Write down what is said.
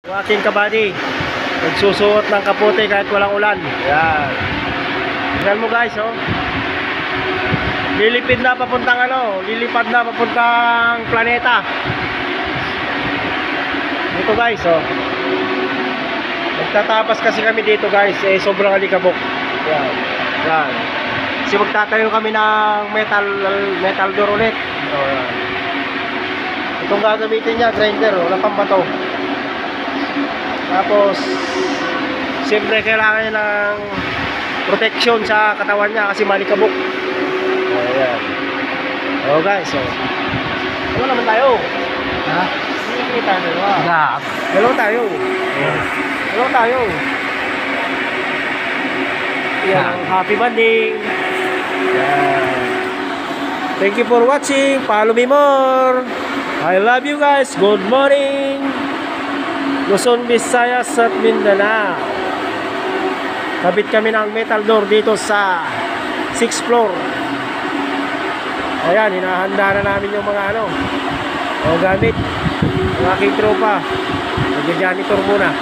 Yung aking kabady, nagsusuot ng kapote kahit walang ulan. Yan. Tingnan mo guys, oh. Lilipad na papuntang planeta. Ito guys, oh. Nagtatapas kasi kami dito guys, sobrang alikabok. Yan. Yan. Kasi magtatayo kami ng metal door ulit. So, yan. Itong gagamitin niya, grinder, wala pang bato. Tapos siyempre kailangan niya ng protection sa katawan niya kasi malikabok. Ayan. Oh guys, so ano naman tayo? Ha? Hindi tayo dalawa. Dalawa tayo. Dalawa tayo. Yan. Happy bonding. Yan. Thank you for watching. Follow me more. I love you guys. Good morning. Luzon, Visayas at Mindanao. Kabit kami ng metal door dito sa 6th floor. Ayan, hinahanda na namin yung mga gamit. Ang aking tropa. Nag-janitor muna.